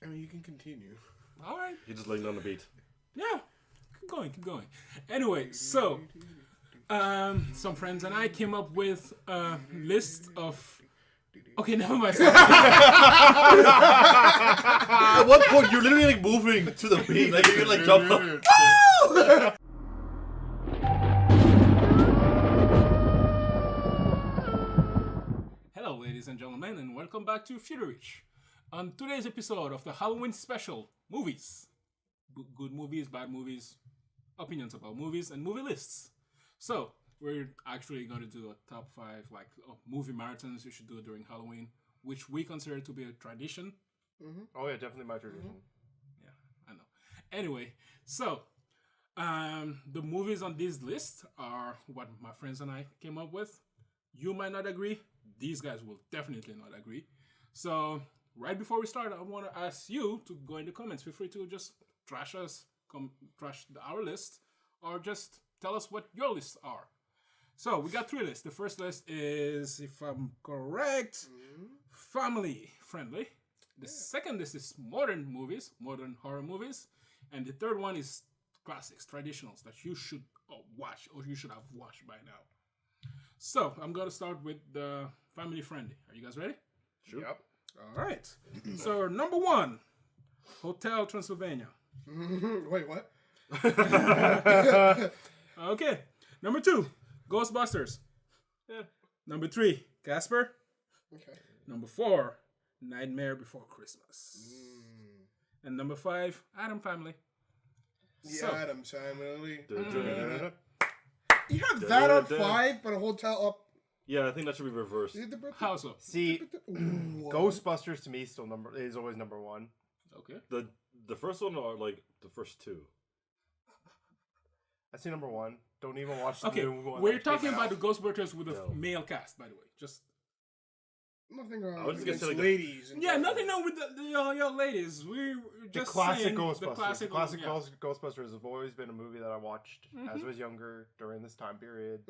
I mean, you can continue. All right. You're just laying on the beat. Yeah. Keep going. Anyway, so some friends and I came up with a list of. Okay, never mind. At one point, you're literally like moving to the beat, like you're like jump up. Hello, ladies and gentlemen, and welcome back to Future Reach. On today's episode of the Halloween special, movies. Good movies, bad movies, opinions about movies, and movie lists. So, we're actually going to do a top 5 movie marathons you should do during Halloween, which we consider to be a tradition. Mm-hmm. Oh yeah, definitely my tradition. Mm-hmm. Yeah, I know. Anyway, so the movies on this list are what my friends and I came up with. You might not agree. These guys will definitely not agree. So right before we start, I want to ask you to go in the comments. Feel free to just trash us, trash our list, or just tell us what your lists are. So we got 3 lists. The first list is, if I'm correct, family friendly. The second list is modern movies, modern horror movies. And the third one is classics, traditionals that you should watch or you should have watched by now. So I'm going to start with the family friendly. Are you guys ready? Sure. Yep. All right. So number 1, Hotel Transylvania. Wait, what? Okay. Number 2, Ghostbusters. Yeah. Number 3, Casper. Okay. Number 4, Nightmare Before Christmas. And number 5, Adam Family. The Addams Family. Da-da-da-da-da. You have that on 5, but a hotel up. Yeah, I think that should be reversed. How so? See, Ghostbusters to me is always number 1. Okay. The first one are like the first 2. I see number 1. Don't even watch the Okay, new one. we're that talking came about out. the Ghostbusters with a No. male cast, by the way. Just Nothing wrong I was just against gonna say, ladies. And nothing wrong with the young ladies. We're The just classic saying Ghostbusters. The classic yeah. Ghostbusters have always been a movie that I watched as I was younger during this time period.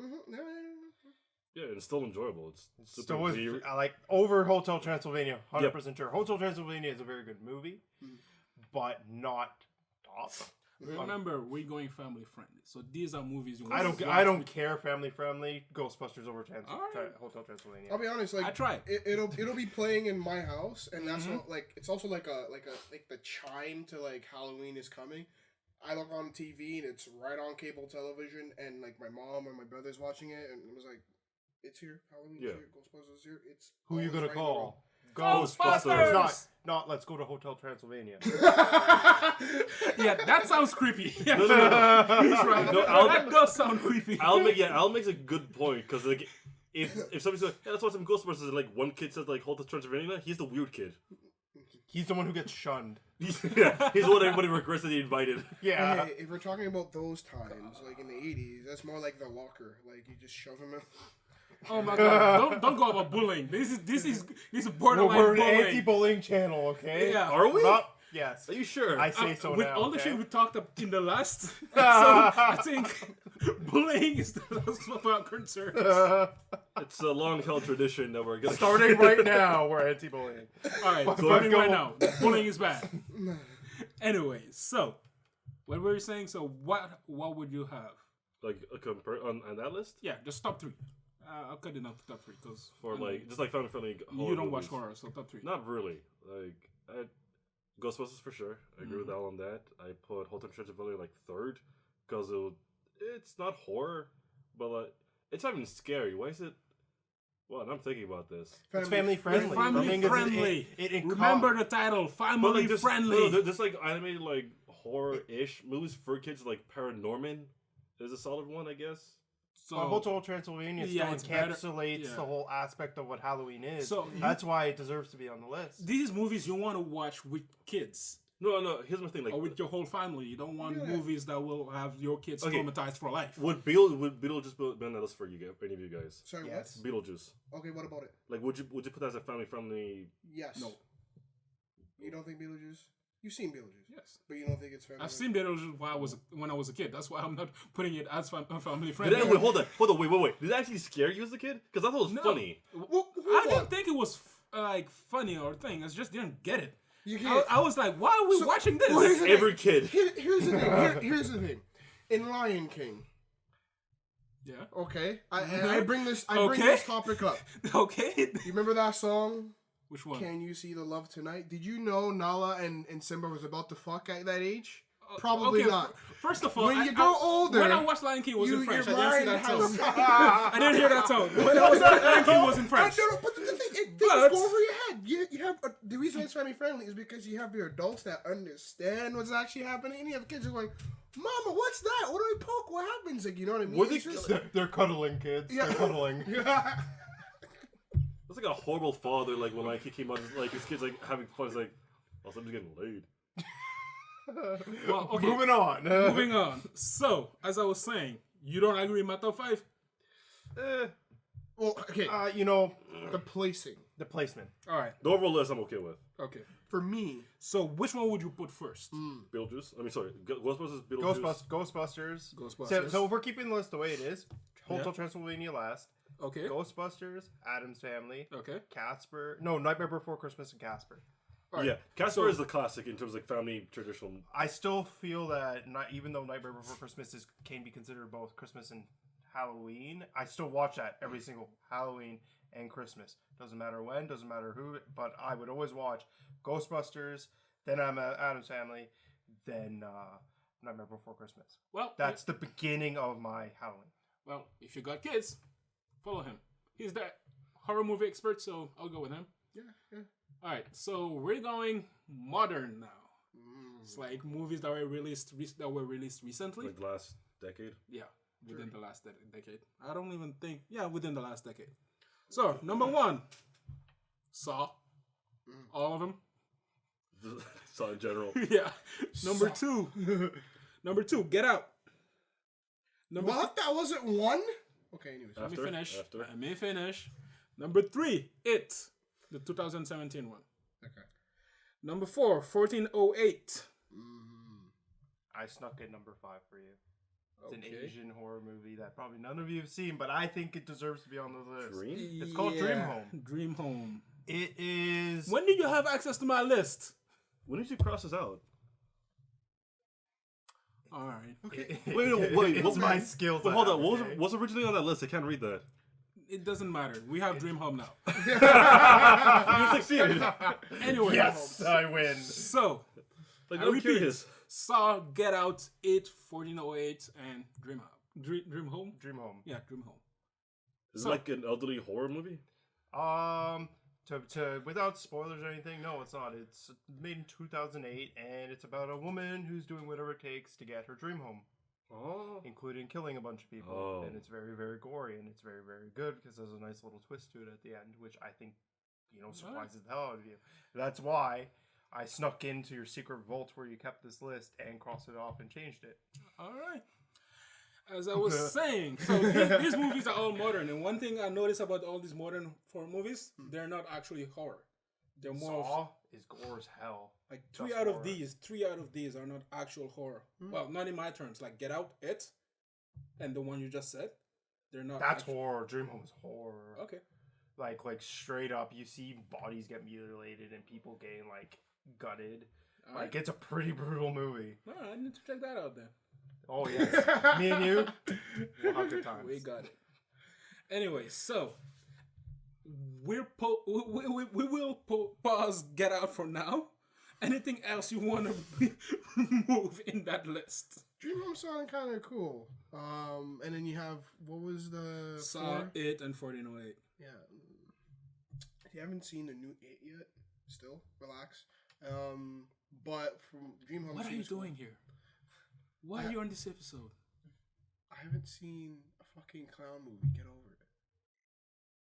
Yeah, and it's still enjoyable. It's super Still was, weird. I like over Hotel Transylvania. 100% sure. Hotel Transylvania is a very good movie, but not top. Remember, we're going family friendly, so these are movies you want I to don't. watch I don't with- care. Family friendly. Ghostbusters over Alright. Hotel Transylvania. I'll be honest. Like I tried. It'll be playing in my house, and that's what, like it's also like the chime to like Halloween is coming. I look on TV and it's right on cable television, and like my mom and my brother's watching it, and it was like, "It's here, Halloween's here, Ghostbusters is here." It's Who you gonna always right call? Ghostbusters! Not. Let's go to Hotel Transylvania. Yeah, that sounds creepy. Yeah. No. He's right. No, that does sound creepy. Al makes a good point because like if somebody's like, yeah, let's watch some Ghostbusters, and like one kid says like Hotel Transylvania, he's the weird kid. He's the one who gets shunned. He's the one everybody regrets that he invited. Yeah. Hey, if we're talking about those times, like in the 80s, that's more like the locker. Like you just shove him in. Oh my god! Don't go about bullying. This is borderline We're an bullying. anti-bullying channel, okay? Yeah. Are we? Yes. Are you sure? I say so with now. all the okay? shit we talked up in the last episode, I think bullying is the most of our concerns. It's a long-held tradition that we're gonna Starting right now, we're anti-bullying. All right, starting right now. Bullying is bad. Anyway, so what were you saying? So what would you have? like on that list Yeah, just top 3. I'll cut it down to top 3 because for like just like family friendly. you don't watch horror, so top 3. Not really. Like Ghostbusters for sure. I agree with Al on that. I put Hotel Transylvania like 3rd because it's not horror, but like it's not even scary. Why is it? Well, I'm thinking about this. It's family friendly. Family friendly. It Remember the title, family friendly. There's like animated like horror-ish movies for kids like Paranorman is a solid one, I guess. So Hotel Transylvania still it's better. encapsulates the whole aspect of what Halloween is. So that's why it deserves to be on the list. these movies you want to watch with kids No. Here's my thing. Like, or with your whole family. You don't want movies that will have your kids traumatized for life. would Beetlejuice be on that list for you guys? Any of you guys? Sorry, Yes. Beetlejuice. what? Okay, what about it? Like, would you put that as a family friendly? Yes. No. You don't think Beetlejuice? You've seen Beetlejuice. Yes. But you don't think it's family? I've seen Beetlejuice when I was a kid. That's why I'm not putting it as family friendly. Wait, hold on, wait. Did it actually scare you as a kid? Because I thought it was funny. I didn't think it was like funny or thing. I just didn't get it. You can't. I was like, why are we watching this? Well, here's the Every thing. kid. Here's the thing. Here's the thing. In Lion King. Yeah. Okay. Mhm. I bring this topic up. Okay. You remember that song? Which one? Can you see the love tonight? Did you know Nala and Simba was about to fuck at that age? Probably Okay, not. First of all, When you grow older, when I watched Lion King, it was in French. I your didn't see mind that has. tone. I didn't hear that tone. When I was Lion King, it was in French. No, but the thing, things But- go over your head. You have the reason it's family friendly is because you have your adults that understand what's actually happening, and you have kids who are like, "Mama, what's that? What do we poke? What happens?" Like, you know what I mean? Were they It's just- They're cuddling, kids. Yeah. They're cuddling. It's like a horrible father, like when like he came out, like his kid's like having fun. It's like, oh, somebody's getting laid. Well, okay. Moving on. Moving on. So, as I was saying, you don't agree with my top 5? well, okay. The placing The placement. All right. The overall list I'm okay with. Okay. for me. So, which one would you put first? Beetlejuice. I mean, sorry, Ghostbusters. Beetlejuice. Ghostbusters. Ghostbusters. So if we're keeping the list the way it is, Hotel Yeah. Transylvania last. Okay. Ghostbusters, Addams Family, Okay. Casper. No, Nightmare Before Christmas and Casper. All right. Yeah, Casper So- is the classic in terms of like family traditional. I still feel that not even though Nightmare Before Christmas can be considered both Christmas and Halloween, I still watch that every single Halloween and Christmas. Doesn't matter when, doesn't matter who, but I would always watch Ghostbusters, then I'm Addams Family, then Nightmare Before Christmas. Well, That's the beginning of my Halloween. well, if you got kids, follow him. He's the horror movie expert, so I'll go with him. Yeah. All right. So we're going modern now. It's like movies that were released recently. Like the last decade. Yeah, within the last decade. I don't even think. Yeah, within the last decade. So number 1, Saw. All of them. Saw in general. Yeah. Number 2. Number 2, Get Out. Number What? That wasn't one? Okay, anyways. Let me After? finish. After? Let me finish. Number 3, It, the 2017 one. Okay. Number 4, 1408. I snuck in number 5 for you. It's an Okay. Asian horror movie that probably none of you have seen, but I think it deserves to be on the list. Dream? It's called Dream Home. Dream Home. It is. When did you have access to my list? When did you cross this out? All right. Okay. Wait, It's what- my skills. But hold I on, have, what okay? was originally on that list? I can't read that. It doesn't matter. We have Dream Home now. You succeeded. Anyway. Yes, I win. So, Like, I I'm repeat. curious. Saw, Get Out, It, 1408, and Dream Home. Dream Home? Dream Home. Yeah, Dream Home. Is So- it like an elderly horror movie? To without spoilers or anything, no, it's not. It's made in 2008, and it's about a woman who's doing whatever it takes to get her dream home, Oh. including killing a bunch of people. Oh. And it's very, very gory, and it's very, very good because there's a nice little twist to it at the end, which I think, surprises the hell out of you. That's why I snuck into your secret vault where you kept this list and crossed it off and changed it. All right. As I was saying, so these movies are all modern, and one thing I noticed about all these modern horror movies, they're not actually horror. They're more of, Saw is gore as hell. like Just three out horror. of these are not actual horror. Well, not in my terms. Like Get Out, It, and the one you just said, they're not. That's actu- horror. Dream Home is horror. Okay. Like straight up, you see bodies get mutilated and people getting like gutted. All Like right. it's a pretty brutal movie. No, I need to check that out then. Oh yes, me and you, we'll have good times. We got it. Anyway, so we will pause Get Out for now. Anything else you want to move in that list? Dream Home sounded kind of cool. And then you have, what was the Saw, four? It, and 1408. Yeah. You haven't seen the new It yet? Still? Relax. But from Dream Home... What are you seems cool. doing here? Why are you on this episode? I haven't seen a fucking clown movie. Get over it.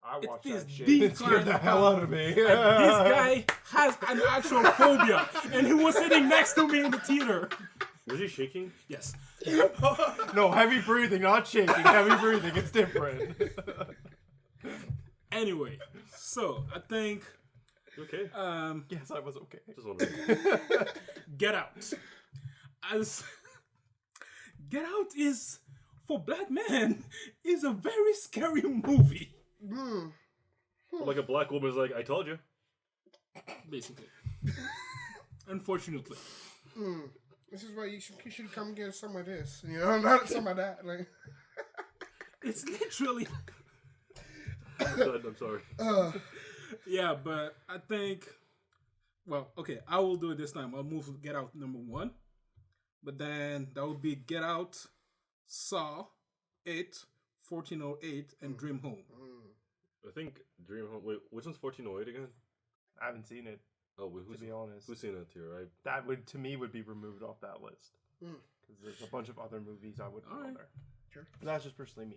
I It watched is that shit. the It scared the clown hell out of me. This guy has an actual phobia, and he was sitting next to me in the theater. Was he shaking? Yes. No, heavy breathing, not shaking. Heavy breathing, it's different. Anyway, so I think You okay? Yes, I was okay. Just wondering. Get Out. As Get Out is, for black men, is a very scary movie. Like a black woman is like, I told you. Basically. unfortunately. This is why you should come get some of this. You know, not some of that. Like, It's literally. I'm sorry. Yeah, but I think. Well, okay, I will do it this time. I'll move Get Out number 1. But then that would be Get Out, Saw, 8, 1408, and Dream Home. I think Dream Home. Wait, which one's 1408 again? I haven't seen it. Oh, wait, To be honest, who's seen it here? Right? that would to me would be removed off that list because there's a bunch of other movies I would put on Alright. there. Sure. But that's just personally me.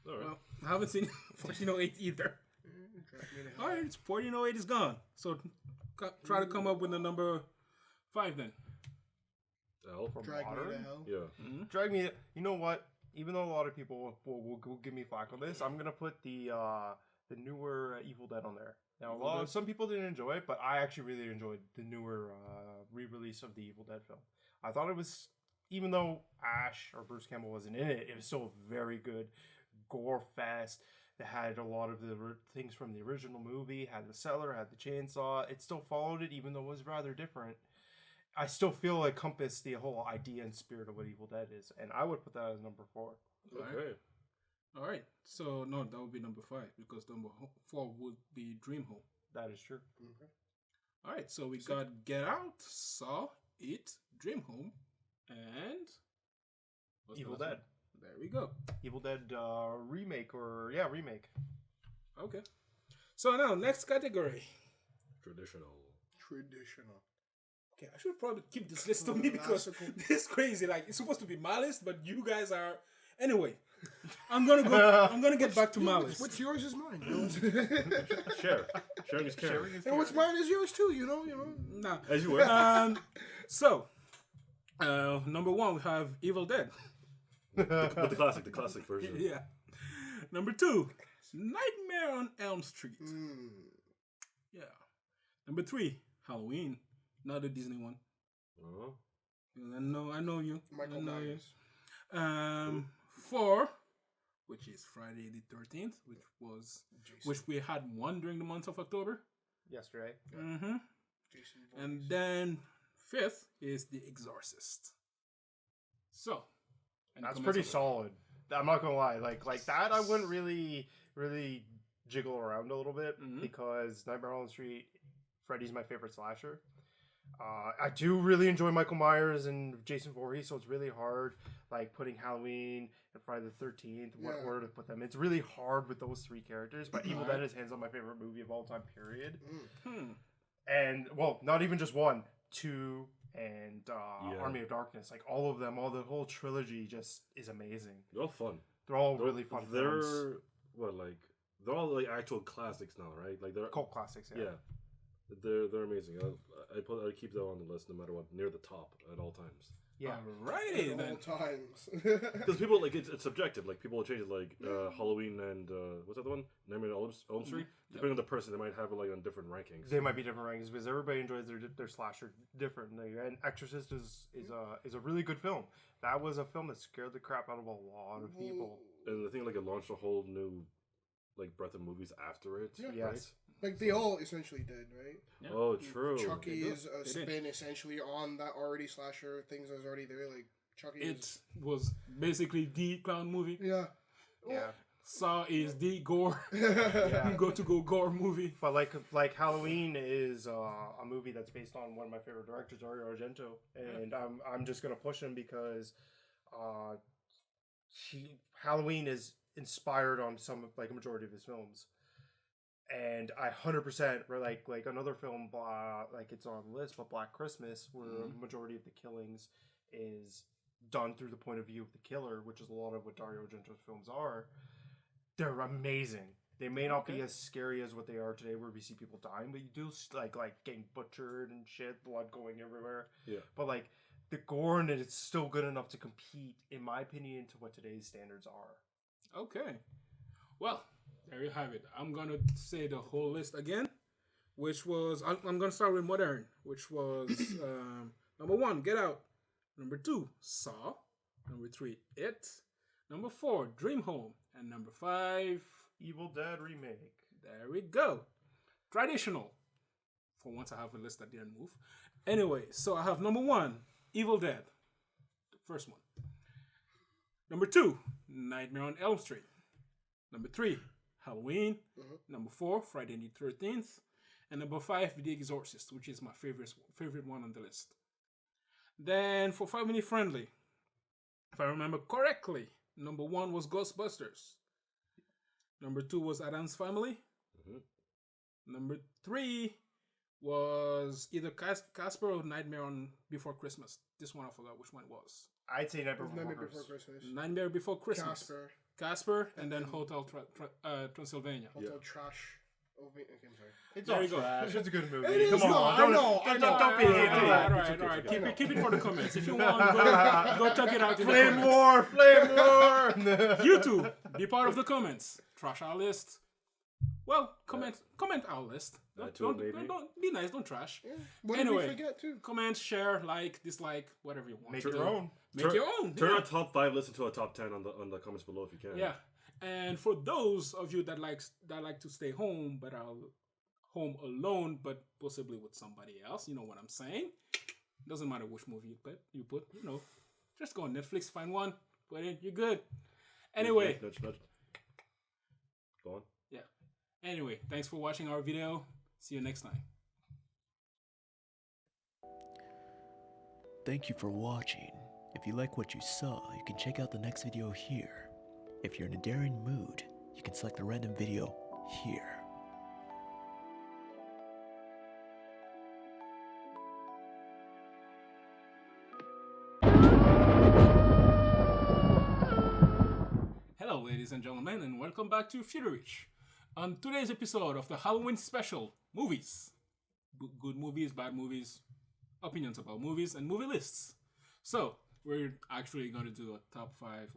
All right. Well, I haven't seen 1408 either. Alright, 1408 is gone. So try to come up with the number 5 then. L. For Drag me modern, to hell. Yeah. drag me. You know what? Even though a lot of people will give me flack on this, I'm gonna put the newer Evil Dead on there. Now, some people didn't enjoy it, but I actually really enjoyed the newer re-release of the Evil Dead film. I thought it was, even though Ash or Bruce Campbell wasn't in it, it was still very good, gore fest. It had a lot of the things from the original movie. Had the cellar, had the chainsaw. It still followed it, even though it was rather different. I still feel it encompassed the whole idea and spirit of what Evil Dead is, and I would put that as number 4. Okay. Alright, so no, that would be number 5 because number 4 would be Dream Home. That is true. Alright, so we got Get Out, Saw, It, Dream Home, and what's the Evil last one? Dead. There we go. Evil Dead remake. Okay. So now, next category. Traditional. Okay, I should probably keep this list to me because this is crazy. Like, it's supposed to be my list, but you guys are... Anyway, I'm gonna get back to my list. What's yours is mine. Share. Sharing is caring. And what's mine is yours too. You know. Nah. As you were. So, number 1, we have Evil Dead. But the classic version. Yeah. Number 2, Nightmare on Elm Street. Yeah. Number 3, Halloween. Not the Disney one. Oh. I know you. Michael I know you. Myers. 4, which is Friday the 13th, which we had one during the month of October. Yesterday. Mm-hmm. Jason And then 5th is The Exorcist. So, That's pretty solid. I'm not gonna lie. Like that, I wouldn't really jiggle around a little bit because Nightmare on Elm Street, Freddy's my favorite slasher. I do really enjoy Michael Myers and Jason Voorhees, so it's really hard, like putting Halloween and Friday the 13th, what order to put them. It's really hard with those 3 characters, but Evil Dead is hands on my favorite movie of all time, period. And, well, not even just 1, 2, and Army of Darkness. Like, all of them, the whole trilogy just is amazing. They're all fun. They're all really fun films. They're all like actual classics now, right? Like they're Cult classics, yeah. They're amazing. I keep that on the list no matter what, near the top at all times. Yeah. Alrighty At then. all times. Because people like it's subjective. Like people will change it. Like Halloween and what's that the one? Nightmare on Elm Street. Depending on the person, they might have it like on different rankings. They might be different rankings because everybody enjoys their slasher differently. And Exorcist is a really good film. That was a film that scared the crap out of a lot of people. And I think like it launched a whole new like breadth of movies after it. Yeah. Right? Yes. Like they all essentially did, right? Yeah. Oh, true. Chucky is a They spin essentially on that already slasher things that's already there. Like Chucky It was basically the clown movie. yeah. Yeah. Saw is the gore. Yeah. Go gore movie. But like Halloween is a movie that's based on one of my favorite directors, Dario Argento, and I'm just gonna push him because Halloween is inspired on some like a majority of his films, and I 100% like another film like it's on the list, but Black Christmas, where a majority of the killings is done through the point of view of the killer, which is a lot of what Dario Argento's films are. They're amazing. They may not be as scary as what they are today, where we see people dying, but you do like getting butchered and shit, blood going everywhere. Yeah. But like the gore in it, it's still good enough to compete, in my opinion, to what today's standards are. Okay. Well, there you have it. I'm gonna say the whole list again, which was I'm gonna start with modern, which was number 1, Get Out. Number 2, Saw. Number 3, It. Number 4, Dream Home. And number 5, Evil Dead remake. there we go. Traditional. For once, I have a list that didn't move. Anyway, so I have number 1, Evil Dead, the first one. Number 2, Nightmare on Elm Street. Number 3, Halloween. Number 4, Friday the 13th. And number 5, The Exorcist, which is my favorite one on the list. Then for family friendly, if I remember correctly, number 1 was Ghostbusters. Number 2 was Addams Family. Number 3 was either Casper or Nightmare on Before Christmas. This one I forgot which one it was. I'd say Nightmare Nightmare Before Before Christmas. Christmas. Nightmare Before Christmas. Casper, and then Hotel Transylvania. Hotel Trash. Oh, wait, okay, I'm sorry. It's There all you go. trash. It's a good movie. It is Come on. not. Don't, I know, I know. Don't be a hater. Alright. Keep it for the comments. If you want, go check it out in the Flame comments. more! Flame more! You too, be part of the comments. Trash our list. Well, comment our list. Don't be nice, don't trash. Yeah. What did Anyway, we forget too? comment, share, like, dislike, whatever you want. Make to your do. own. Make your own. Turn yeah. our top 5 list into a top 10 on the comments below if you can. Yeah. And for those of you that like to stay home but are home alone but possibly with somebody else, you know what I'm saying? Doesn't matter which movie you put, you know. Just go on Netflix, find one, put it, you're good. Anyway. Nudge. Go on. Yeah. Anyway, thanks for watching our video. See you next time. Thank you for watching. If you like what you saw, you can check out the next video here. If you're in a daring mood, you can select a random video here. Hello, ladies and gentlemen, and welcome back to Future Reach. On today's episode of the Halloween special, movies. Good movies, bad movies, opinions about movies, and movie lists. So, we're actually going to do a top 5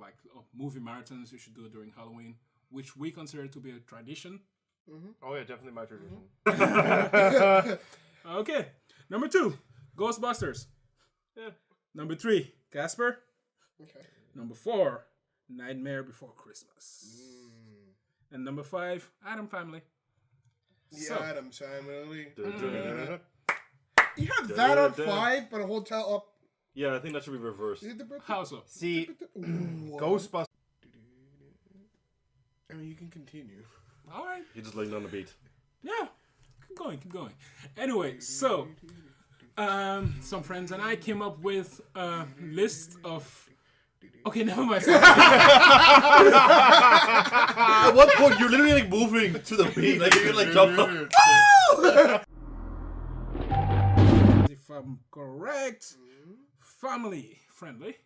movie marathons you should do during Halloween, which we consider to be a tradition. Oh yeah, definitely my tradition. Okay, number 2, Ghostbusters. Yeah. Number 3, Casper. Okay. Number 4, Nightmare Before Christmas. And number 5, Addams Family. The So- Addams Family. Da-da-da-da-da. You have that on 5, but a hotel up. Yeah, I think that should be reversed. How so? See, Ooh, Ghostbusters. I mean, you can continue. All right. You're just laying on the beat. Yeah. Keep going. Anyway, so some friends and I came up with a list of. Okay, never mind. At one point, you're literally like moving to the beat, like you're like jump up. If I'm correct, family friendly.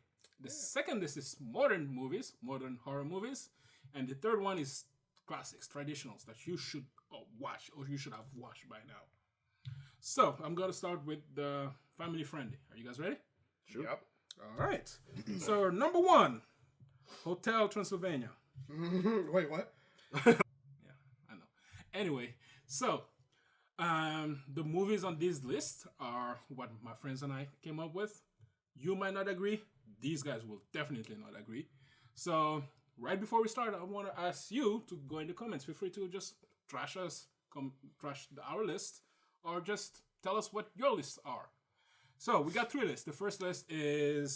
The second list is modern movies, modern horror movies, and the third one is classics, traditionals that you should watch or you should have watched by now. So I'm gonna start with the family friendly. Are you guys ready? Sure. Yep. All right. So number 1, Hotel Transylvania. Wait, what? Yeah, I know. Anyway, so the movies on this list are what my friends and I came up with. You might not agree. These guys will definitely not agree. So right before we start, I want to ask you to go in the comments. Feel free to just trash us, trash our list, or just tell us what your lists are. So we got 3 lists. The first list is